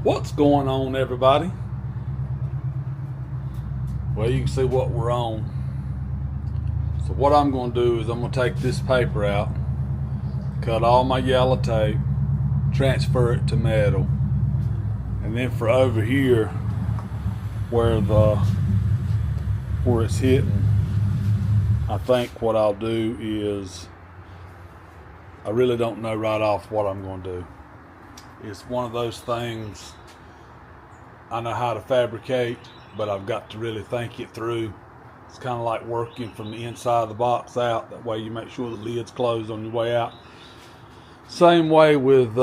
What's going on, everybody? Well, you can see what we're on. So what I'm going to do is I'm going to take this paper out, cut all my yellow tape, transfer it to metal, and then for over here where it's hitting, I think what I'll do is, I really don't know right off what I'm going to do. It's one of those things, I know how to fabricate, but I've got to really think it through. It's kind of like working from the inside of the box out. That way you make sure the lid's closed on your way out. Same way with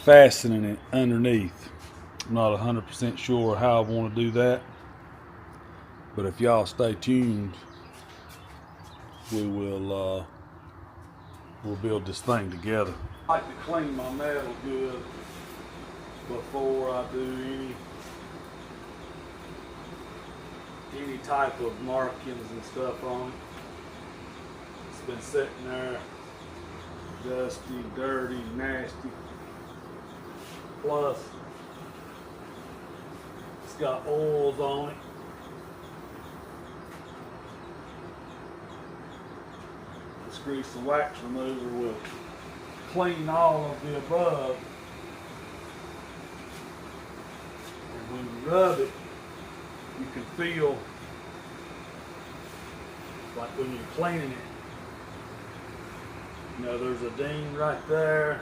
fastening it underneath. I'm not 100% sure how I want to do that, but if y'all stay tuned, we'll build this thing together. I like to clean my metal good before I do any type of markings and stuff on it. It's been sitting there dusty, dirty, nasty. Plus, it's got oils on it. This grease and wax remover will clean all of the above. And when you rub it, you can feel like when you're cleaning it, you know, there's a ding right there.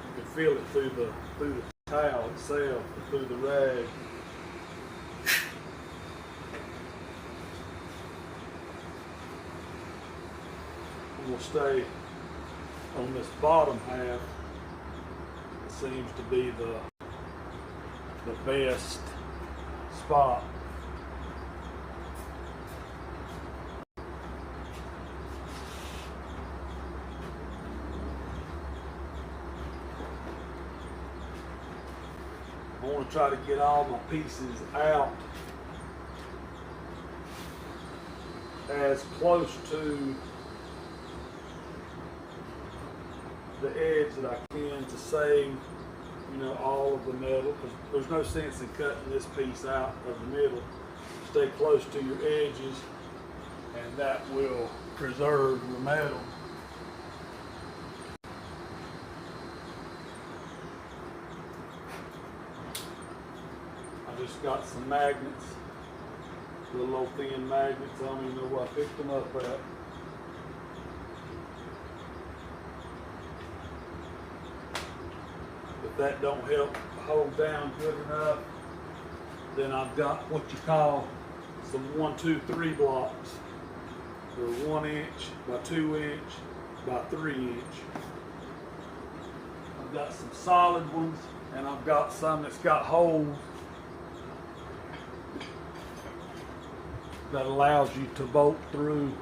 You can feel it through the towel itself, through the rag. We'll stay on this bottom half. It seems to be the best spot. I want to try to get all my pieces out as close to the edge that I can to save, you know, all of the metal, because there's no sense in cutting this piece out of the middle. Stay close to your edges, and that will preserve your metal. I just got some magnets, little thin magnets. I don't even know where I picked them up at. If that don't help hold down good enough, then I've got what you call some 1, 2, 3 blocks. They're 1 inch by 2 inch by 3 inch. I've got some solid ones, and I've got some that's got holes that allows you to bolt through.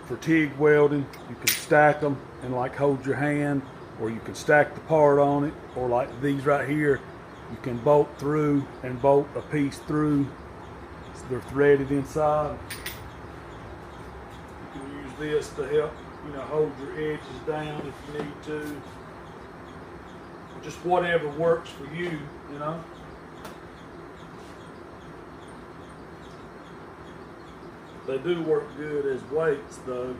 For TIG welding, you can stack them and like hold your hand, or you can stack the part on it, or like these right here, you can bolt through and bolt a piece through. So they're threaded inside. You can use this to help, you know, hold your edges down if you need to. Just whatever works for you, you know. They do work good as weights though.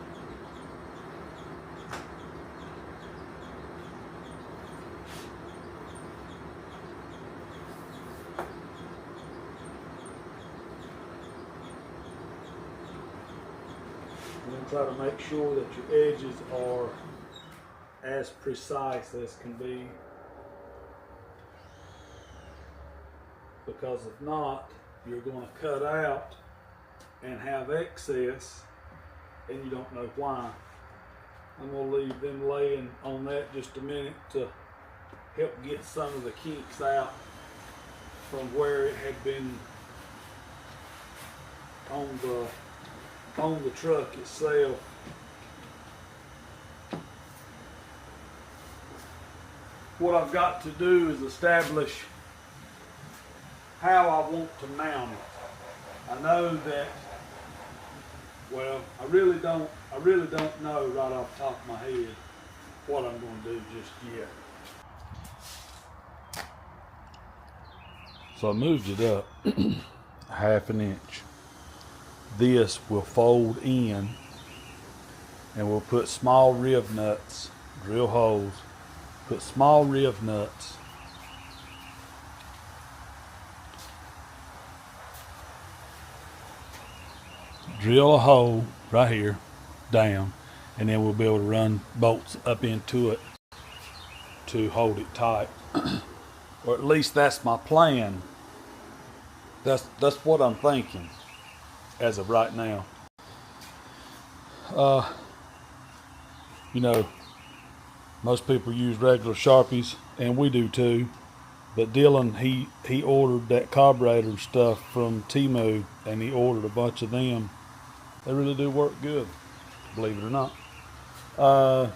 And then try to make sure that your edges are as precise as can be. Because if not, you're going to cut out and have excess, and you don't know why. I'm going to leave them laying on that just a minute to help get some of the kinks out from where it had been on the truck itself. What I've got to do is establish how I want to mount it. I know that, well, I really don't know right off the top of my head what I just yet. So I moved it up a half an inch. This will fold in, and we'll put small rib nuts, drill holes, put small rib nuts drill a hole right here down, and then we'll be able to run bolts up into it to hold it tight. Or at least that's my plan. That's what I'm thinking as of right now. You know, most people use regular Sharpies, and we do too. But Dylan, he ordered that carburetor stuff from Temu, and he ordered a bunch of them. They really do work good, believe it or not. I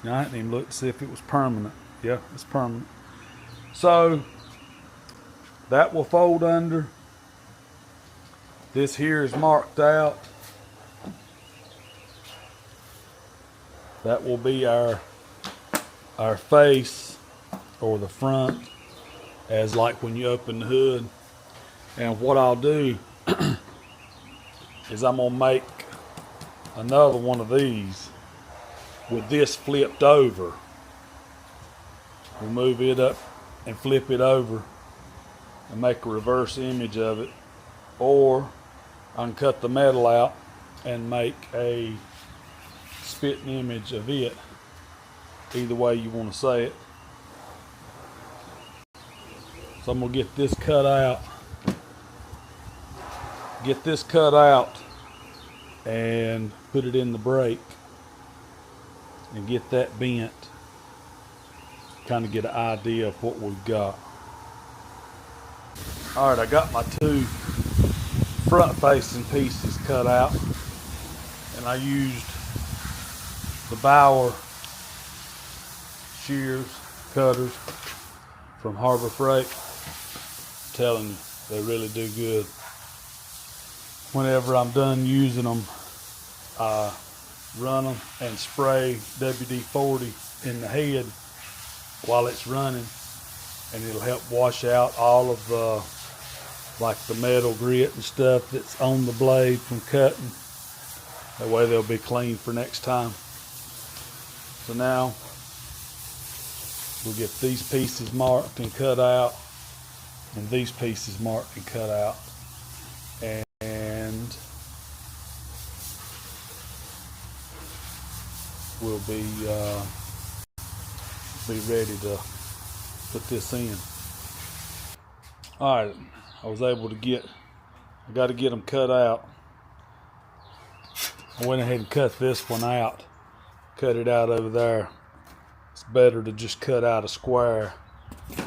hadn't even looked to see if it was permanent. Yeah, it's permanent. So that will fold under. This here is marked out. That will be our face, or the front, as like when you open the hood. And what I'll do is I'm gonna make another one of these with this flipped over. We'll move it up and flip it over and make a reverse image of it, or I can cut the metal out and make a spitting image of it. Either way you want to say it. So I'm gonna get this cut out. Get this cut out and put it in the brake and get that bent. Kind of get an idea of what we've got. All right, I got my two front-facing pieces cut out, and I used the Bauer shears, cutters from Harbor Freight. I'm telling you, they really do good. Whenever I'm done using them, I run them and spray WD-40 in the head while it's running, and it'll help wash out all of the, like the metal grit and stuff that's on the blade from cutting. That way they'll be clean for next time. So now we'll get these pieces marked and cut out, and these pieces marked and cut out, and we'll be ready to put this in. All right, I was able to I got to get them cut out. I went ahead and cut this one out, cut it out over there. It's better to just cut out a square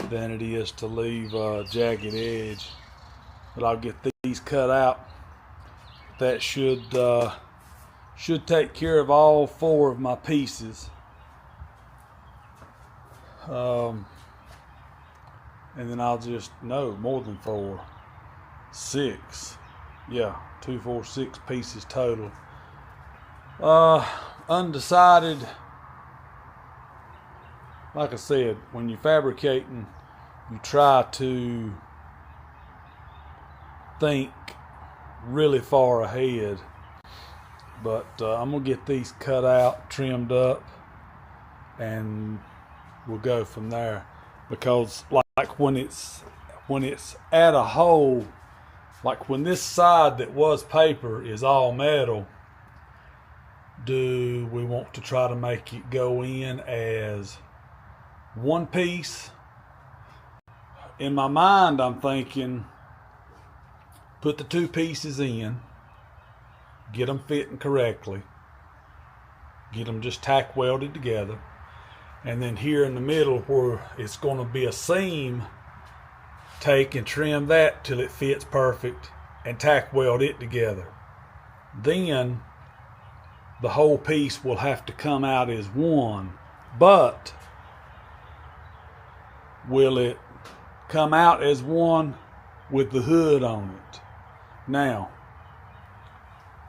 than it is to leave a jagged edge. But I'll get these cut out. That should take care of all four of my pieces. And then I'll just, no, more than four. 6. Yeah, 2, 4, 6 pieces total. Undecided. Like I said, when you're fabricating, you try to think really far ahead. But I'm gonna get these cut out, trimmed up, and we'll go from there. Because like when it's at a hole, like when this side that was paper is all metal, do we want to try to make it go in as one piece? In my mind, I'm thinking put the two pieces in, get them fitting correctly, get them just tack welded together, and then here in the middle where it's going to be a seam, take and trim that till it fits perfect and tack weld it together. Then the whole piece will have to come out as one, but will it come out as one with the hood on it? Now,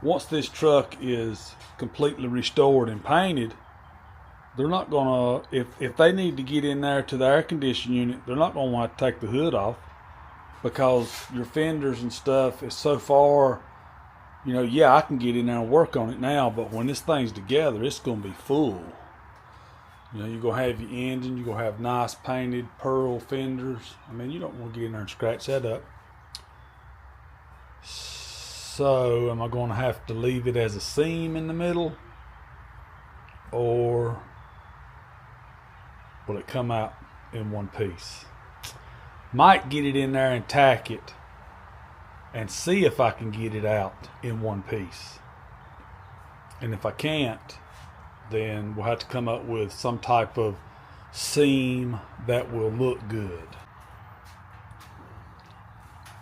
once this truck is completely restored and painted, they're not gonna, if they need to get in there to the air conditioning unit, they're not gonna want to take the hood off, because your fenders and stuff is so far, you know, yeah, I can get in there and work on it now, but when this thing's together, it's gonna be full. You know, you're going to have your engine, you're going to have nice painted pearl fenders. I mean, you don't want to get in there and scratch that up. So, am I going to have to leave it as a seam in the middle? Or will it come out in one piece? Might get it in there and tack it and see if I can get it out in one piece. And if I can't, then we'll have to come up with some type of seam that will look good.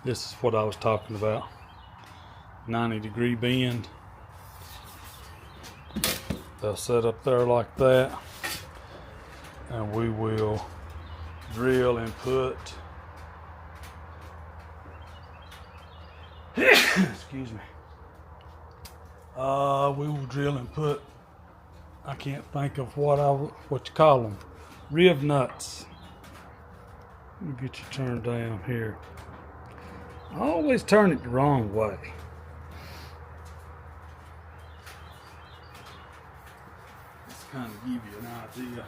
This is what I was talking about. 90-degree bend. They'll set up there like that, and we will drill and put excuse me. We will drill and put, I can't think of what you call them, rib nuts. Let me get you turned down here. I always turn it the wrong way. Just kind of give you an idea.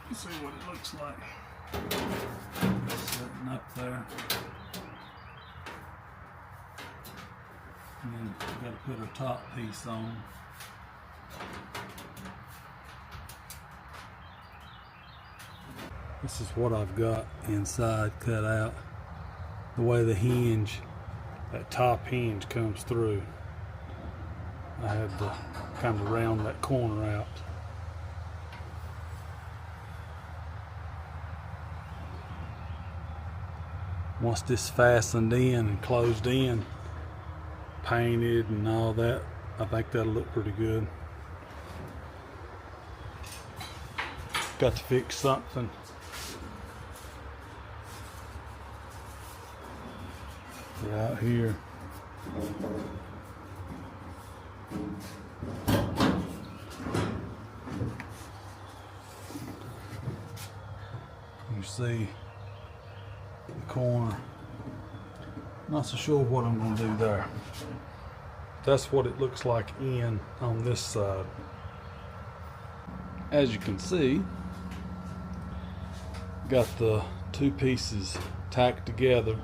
You see what it looks like. Setting up there. And then we've got to put our top piece on. This is what I've got inside cut out. The way the hinge, that top hinge comes through. I had to kind of round that corner out. Once this fastened in and closed in, painted and all that, I think that'll look pretty good. Got to fix something. Out here. You see the corner. Not so sure what I'm going to do there. That's what it looks like on this side. As you can see, got the two pieces tacked together,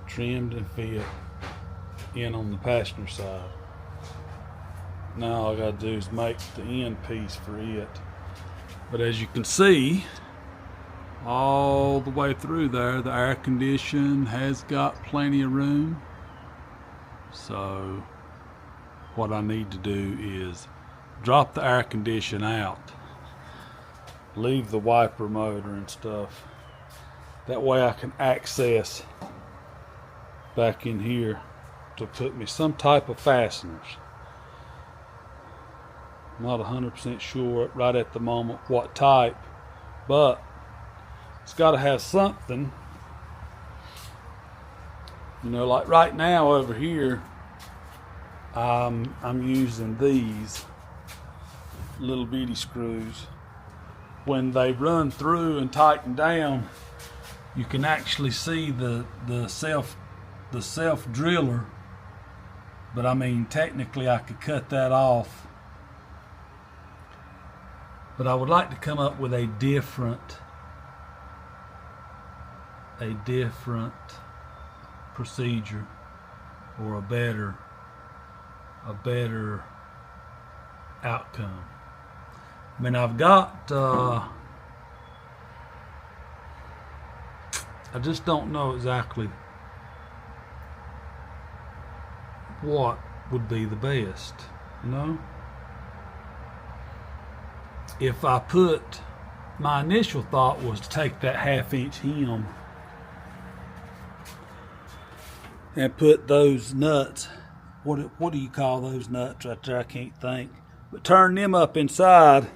trimmed and fit in on the passenger side. Now all I got to do is make the end piece for it. But as you can see, all the way through there, the air condition has got plenty of room. So what I need to do is drop the air condition out, leave the wiper motor and stuff. That way I can access back in here to put me some type of fasteners. I'm not 100% sure right at the moment what type, but it's got to have something. You know, like right now over here, I'm using these little bitty screws. When they run through and tighten down, you can actually see the self driller. But I mean, technically I could cut that off. But I would like to come up with a different procedure, or a better outcome. I mean, I've got I just don't know exactly what would be the best, you know? If I put, my initial thought was to take that 1/2-inch hem and put those nuts, what do you call those nuts right there? I can't think. But turn them up inside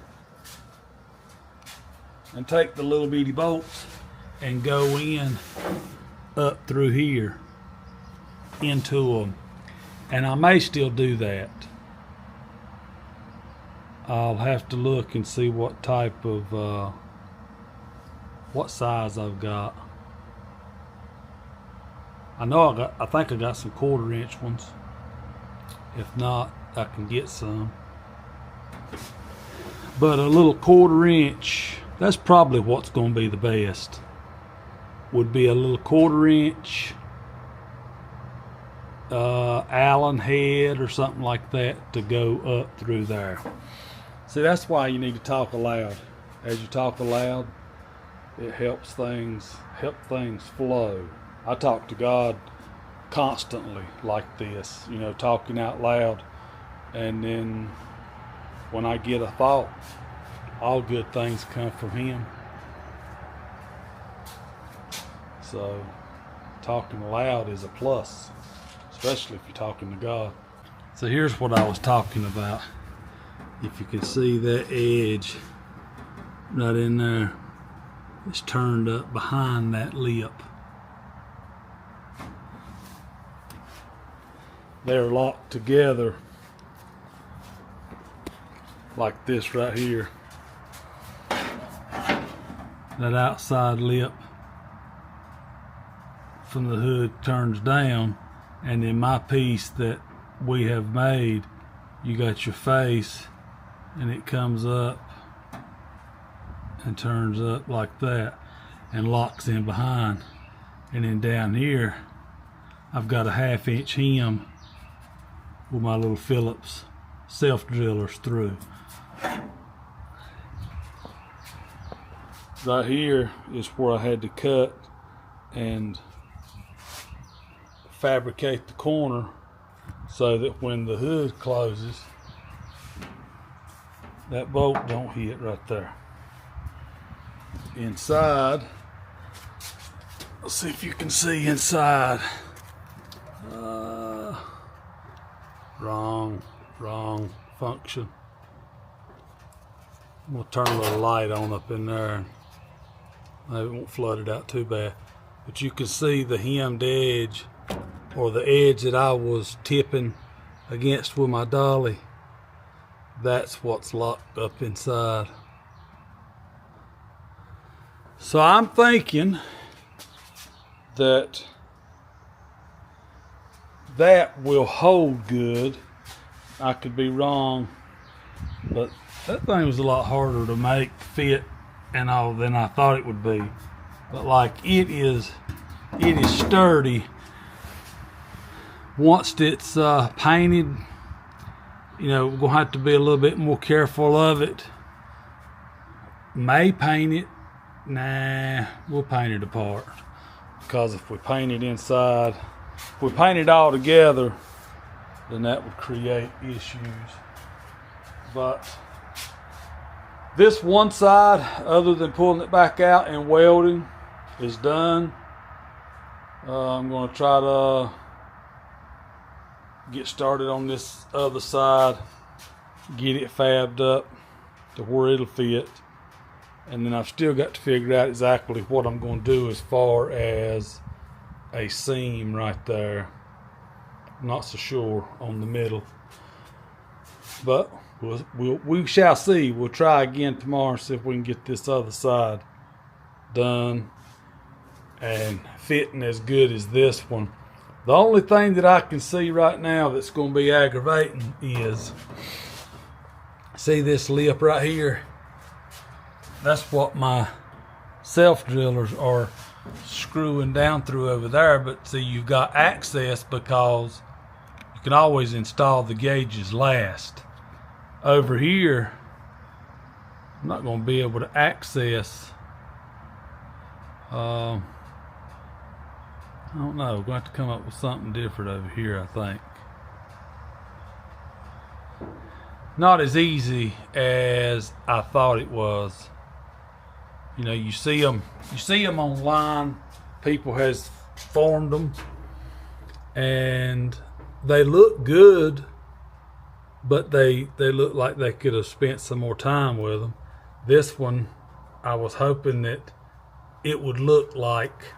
and take the little bitty bolts and go in up through here into them. And I may still do that. I'll have to look and see what type of what size I've got. I know I think I got some 1/4 inch ones. If not, I can get some. But a little 1/4 inch, that's probably what's going to be the best. Would be a little 1/4 inch Allen head or something like that to go up through there. See, that's why you need to talk aloud. As you talk aloud, it helps things flow. I talk to God constantly like this, you know, talking out loud, and then when I get a thought, all good things come from Him. So talking loud is a plus, especially if you're talking to God. So here's what I was talking about. If you can see that edge right in there, it's turned up behind that lip. They're locked together like this right here. That outside lip from the hood turns down, and in my piece that we have made, you got your face and it comes up and turns up like that and locks in behind. And then down here I've got a 1/2 inch hem with my little Phillips self drillers through. Right here is where I had to cut and fabricate the corner so that when the hood closes, that bolt don't hit right there. Inside, let's see if you can see inside. Wrong function. I'm gonna turn a little light on up in there, and maybe it won't flood it out too bad. But you can see the hemmed edge, or the edge that I was tipping against with my dolly. That's what's locked up inside. So I'm thinking that will hold good. I could be wrong, but that thing was a lot harder to make fit and all than I thought it would be. But like it is sturdy. Once it's painted, you know, we're gonna have to be a little bit more careful of it. May paint it. Nah, we'll paint it apart, because if we paint it inside, if we paint it all together, then that would create issues. But this one side, other than pulling it back out and welding, is done. I'm going to try to get started on this other side, get it fabbed up to where it'll fit. And then I've still got to figure out exactly what I'm going to do as far as a seam right there. I'm not so sure on the middle, but we shall see. We'll try again tomorrow and see if we can get this other side done and fitting as good as this one. The only thing that I can see right now that's going to be aggravating is, see this lip right here? That's what my self drillers are screwing down through over there. But see, you've got access because you can always install the gauges last. Over here, I'm not going to be able to access. I don't know. We're going to have to come up with something different over here, I think. Not as easy as I thought it was. You know, you see them online. People has formed them, and they look good, but they look like they could have spent some more time with them. This one, I was hoping that it would look like,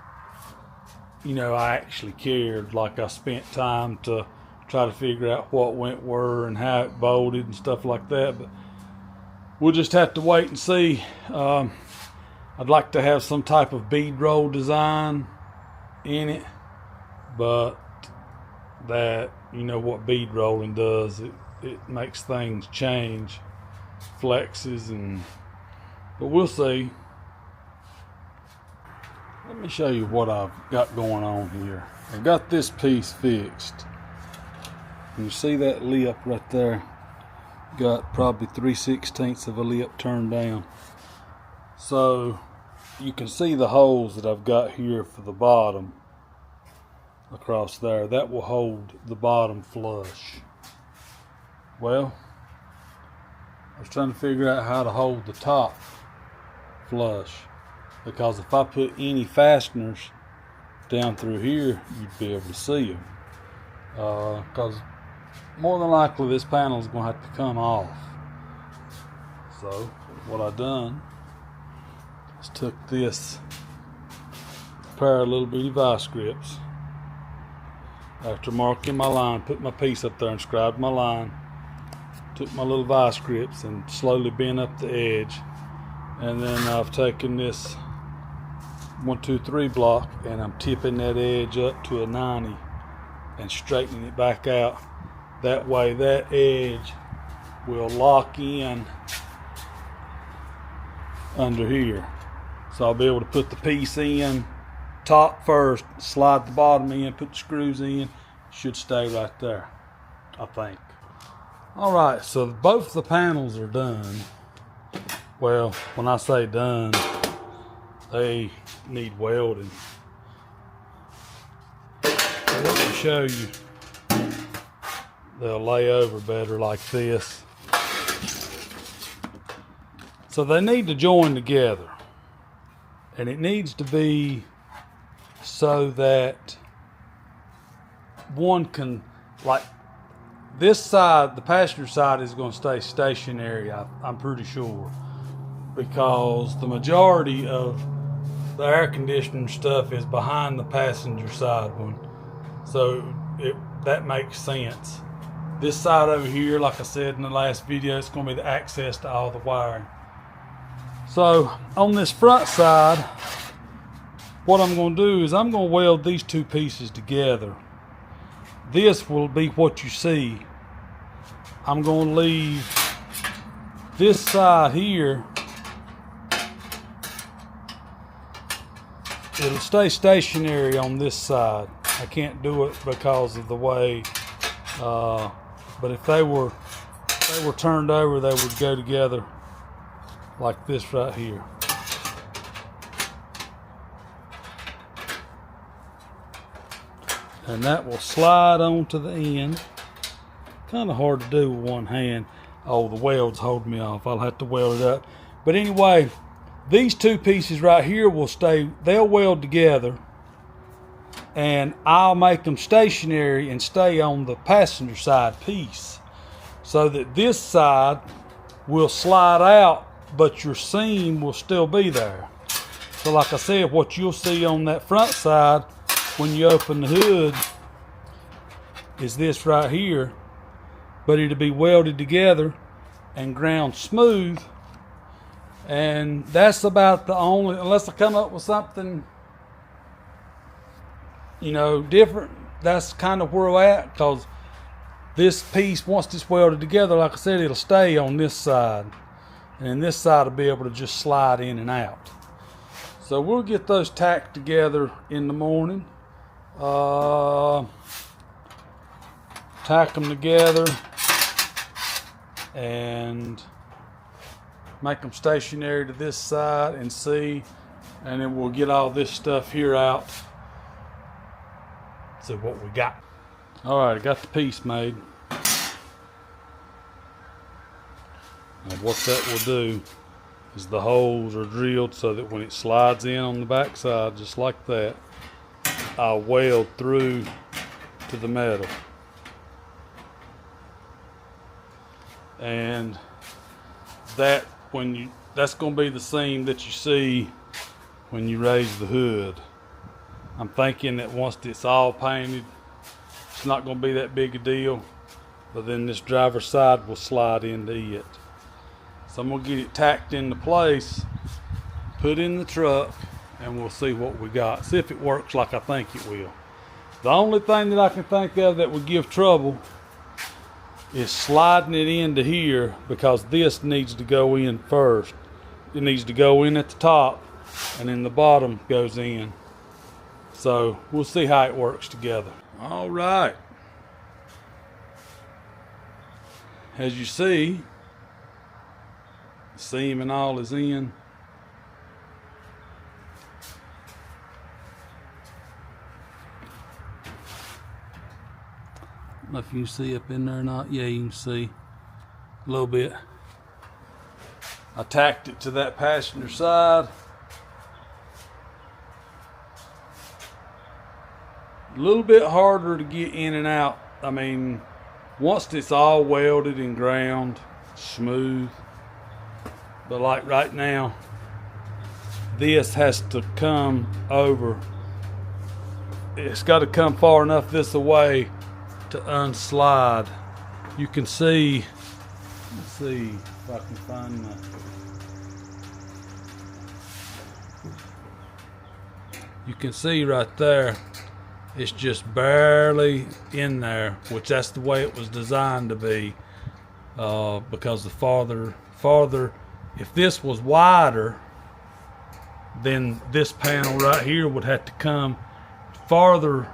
you know, I actually cared, like I spent time to try to figure out what went where and how it bolted and stuff like that. But we'll just have to wait and see. I'd like to have some type of bead roll design in it, but that, you know what bead rolling does, it makes things change, flexes, but we'll see. Let me show you what I've got going on here. I've got this piece fixed. You see that lip right there? Got probably 3/16 of a lip turned down. So you can see the holes that I've got here for the bottom across there. That will hold the bottom flush. Well, I was trying to figure out how to hold the top flush, because if I put any fasteners down through here, you'd be able to see them. Because more than likely this panel is going to have to come off. So what I done is took this pair of little bitty vice grips. After marking my line, put my piece up there and scribed my line, took my little vice grips and slowly bent up the edge, and then I've taken this 1, 2, 3 block and I'm tipping that edge up to a 90 and straightening it back out. That way that edge will lock in under here. So I'll be able to put the piece in top first, slide the bottom in, put the screws in. Should stay right there, I think. Alright, so both the panels are done. Well, when I say done, they need welding. So let me show you. They'll lay over better like this. So they need to join together. And it needs to be so that one can, like this side, the passenger side is going to stay stationary, I'm pretty sure. Because the majority of the air conditioning stuff is behind the passenger side one. So that makes sense. This side over here, like I said in the last video, it's going to be the access to all the wiring. So on this front side, what I'm going to do is I'm going to weld these two pieces together. This will be what you see. I'm going to leave this side here. It'll stay stationary on this side. I can't do it because of the way, but if they were turned over, they would go together like this right here. And that will slide onto the end. Kind of hard to do with one hand. Oh, the weld's holding me off. I'll have to weld it up. But anyway, these two pieces right here will stay, they'll weld together, and I'll make them stationary and stay on the passenger side piece, so that this side will slide out, but your seam will still be there. So like I said, what you'll see on that front side when you open the hood is this right here, but it'll be welded together and ground smooth. And that's about the only, unless I come up with something, you know, different, that's kind of where we're at. Because this piece, once it's welded together, like I said, it'll stay on this side, and then this side will be able to just slide in and out. So we'll get those tacked together in the morning, tack them together and make them stationary to this side and see, and then we'll get all this stuff here out. See what we got. All right, I got the piece made. And what that will do is the holes are drilled so that when it slides in on the back side, just like that, I'll weld through to the metal. And that, that's going to be the seam that you see when you raise the hood. I'm thinking that once it's all painted, it's not going to be that big a deal, but then this driver's side will slide into it. So I'm gonna get it tacked into place, put in the truck, and we'll see what we got. See if it works like I think it will. The only thing that I can think of that would give trouble is sliding it into here, because this needs to go in first. It needs to go in at the top, and then the bottom goes in. So we'll see how it works together. All right. As you see, the seam and all is in. I don't know if you can see up in there or not. Yeah, you can see a little bit. I tacked it to that passenger side. A little bit harder to get in and out. I mean, once it's all welded and ground, smooth. But like right now, this has to come over. It's got to come far enough this away to unslide. You can see, let's see if I can find my, you can see right there, it's just barely in there, which that's the way it was designed to be, because the farther, if this was wider, then this panel right here would have to come farther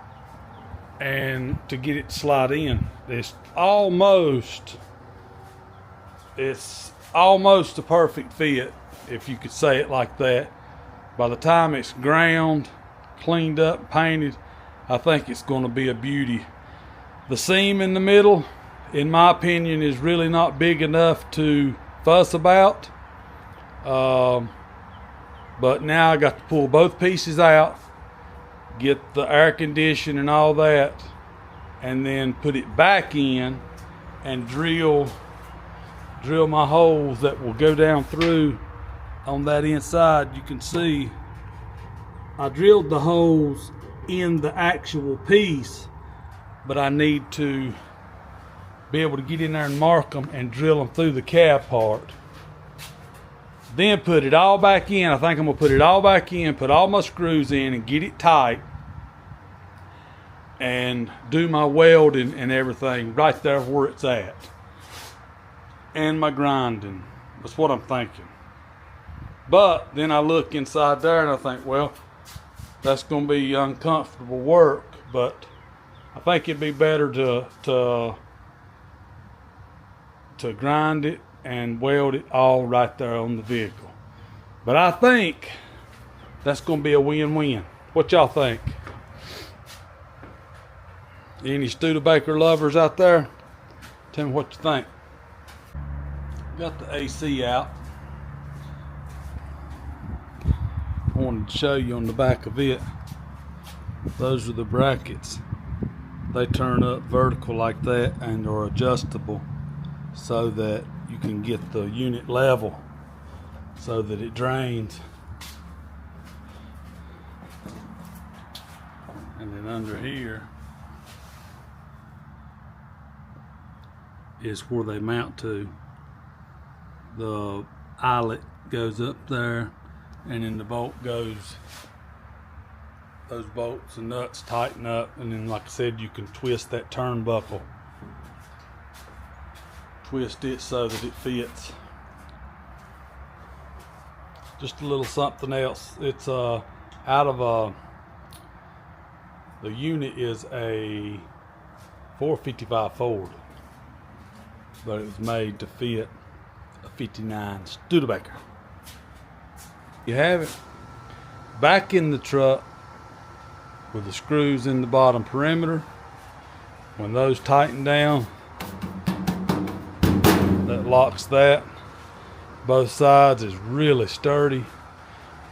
and to get it to slide in. It's almost a perfect fit, if you could say it like that. By the time it's ground, cleaned up, painted, I think it's going to be a beauty. The seam in the middle, in my opinion, is really not big enough to fuss about. But now I got to pull both pieces out, get the air conditioning and all that, and then put it back in and drill my holes that will go down through on that inside. You can see I drilled the holes in the actual piece, but I need to be able to get in there and mark them and drill them through the cab part. Then put it all back in. I think I'm gonna put it all back in, put all my screws in and get it tight, and do my welding and everything right there where it's at. And my grinding. That's what I'm thinking. But then I look inside there and I think, well, that's gonna be uncomfortable work, but I think it'd be better to grind it and weld it all right there on the vehicle. But I think that's gonna be a win-win. What y'all think? Any Studebaker lovers out there? Tell me what you think. Got the AC out. I wanted to show you on the back of it. Those are the brackets. They turn up vertical like that and are adjustable so that you can get the unit level so that it drains. And then under here is where they mount to. The eyelet goes up there, and then the bolt goes, those bolts and nuts tighten up, and then like I said, you can twist that turnbuckle, twist it so that it fits. Just a little something else. It's out of the unit is a 455 Ford, but it was made to fit a 59 Studebaker. You have it back in the truck with the screws in the bottom perimeter. When those tighten down, that locks that. Both sides is really sturdy.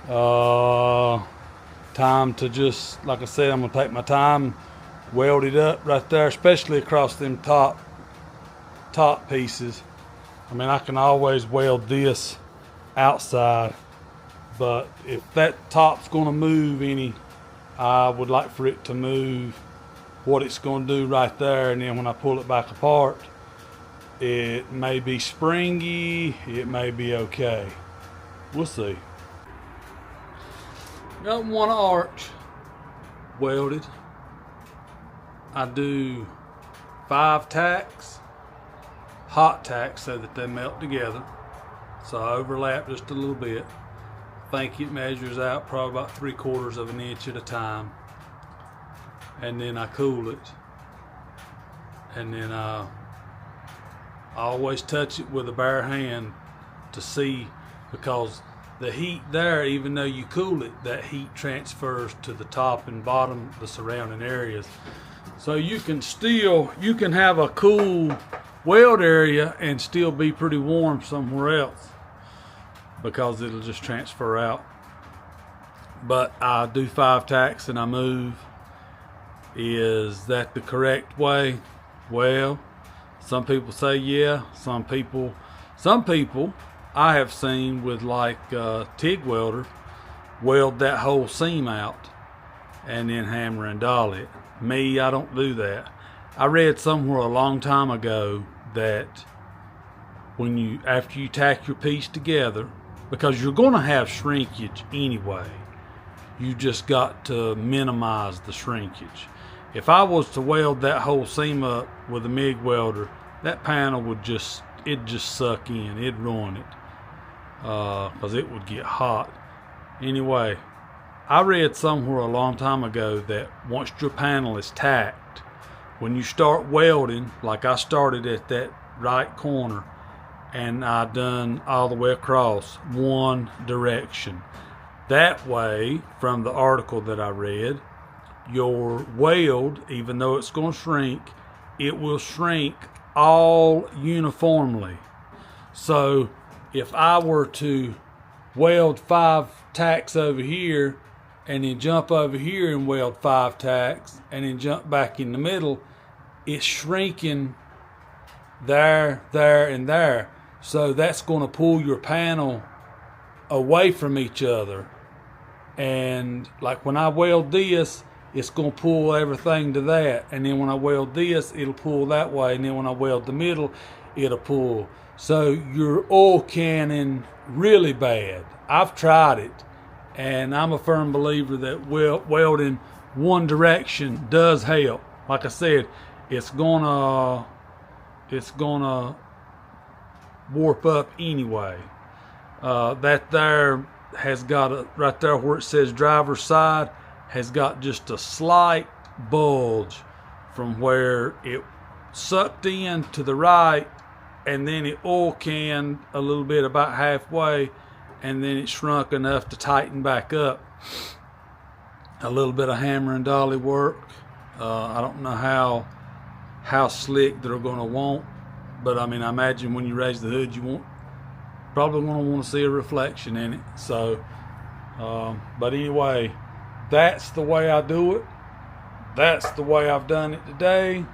Time to just, like I said, I'm gonna take my time, weld it up right there, especially across them top pieces. I mean, I can always weld this outside, but if that top's gonna move any, I would like for it to move what it's gonna do right there, and then when I pull it back apart, It may be springy, it may be okay. We'll see. Got one arch welded. I do 5 tacks, hot tacks, so that they melt together. So I overlap just a little bit. I think it measures out probably about 3/4 of an inch at a time. And then I cool it. And then I always touch it with a bare hand to see, because the heat there, even though you cool it, that heat transfers to the top and bottom, the surrounding areas. So you can have a cool weld area and still be pretty warm somewhere else, because it'll just transfer out. But I do 5 tacks and I move. Is that the correct way? Well, some people say yeah. Some people I have seen with like TIG welder weld that whole seam out and then hammer and dolly it. Me, I don't do that. I read somewhere a long time ago that after you tack your piece together, because you're going to have shrinkage anyway, you just got to minimize the shrinkage. If I was to weld that whole seam up with a MIG welder, that panel would just suck in. It'd ruin it, because it would get hot. Anyway, I read somewhere a long time ago that once your panel is tacked, when you start welding, like I started at that right corner and I done all the way across one direction. That way, from the article that I read, your weld, even though it's going to shrink, it will shrink all uniformly. So if I were to weld 5 tacks over here and then jump over here and weld 5 tacks and then jump back in the middle, it's shrinking there, and there. So that's going to pull your panel away from each other. And like when I weld this, it's going to pull everything to that. And then when I weld this, it'll pull that way. And then when I weld the middle, it'll pull. So you're oil canning really bad. I've tried it. And I'm a firm believer that welding one direction does help. Like I said, it's gonna warp up anyway. That there has got right there where it says driver's side, has got just a slight bulge from where it sucked in to the right, and then it oil canned a little bit about halfway, and then it shrunk enough to tighten back up. A little bit of hammer and dolly work. I don't know how slick they're going to want, but I mean, I imagine when you raise the hood, you probably going to want to see a reflection in it. So, but anyway, that's the way I do it. That's the way I've done it today.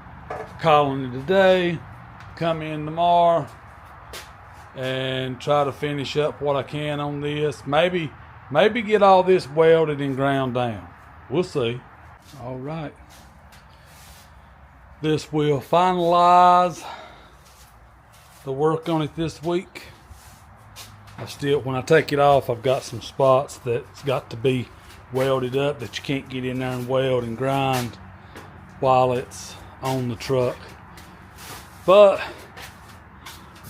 Calling it today. Come in tomorrow and try to finish up what I can on this. Maybe get all this welded and ground down. We'll see. All right. This will finalize the work on it this week. When I take it off, I've got some spots that's got to be welded up that you can't get in there and weld and grind while it's on the truck. But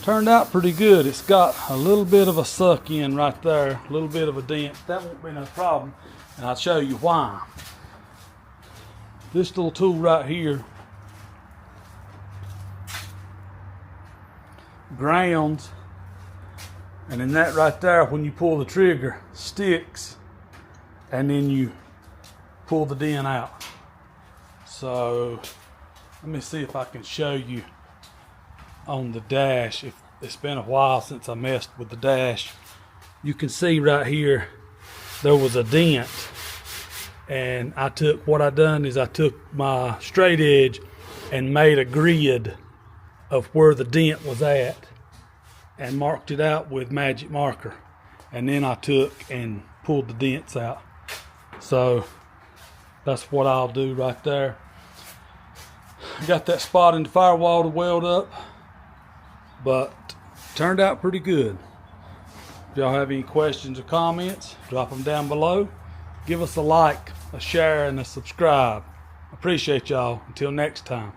turned out pretty good. It's got a little bit of a suck in right there, a little bit of a dent. That won't be no problem, and I'll show you why. This little tool right here grounds, and then that right there, when you pull the trigger, sticks, and then you pull the dent out. So let me see if I can show you on the dash. If it's been a while since I messed with the dash, you can see right here there was a dent, and what I done is I took my straight edge and made a grid of where the dent was at and marked it out with magic marker, and then I took and pulled the dents out. So that's what I'll do right there. I got that spot in the firewall to weld up. but turned out pretty good. If y'all have any questions or comments, drop them down below. Give us a like, a share, and a subscribe. Appreciate y'all. Until next time.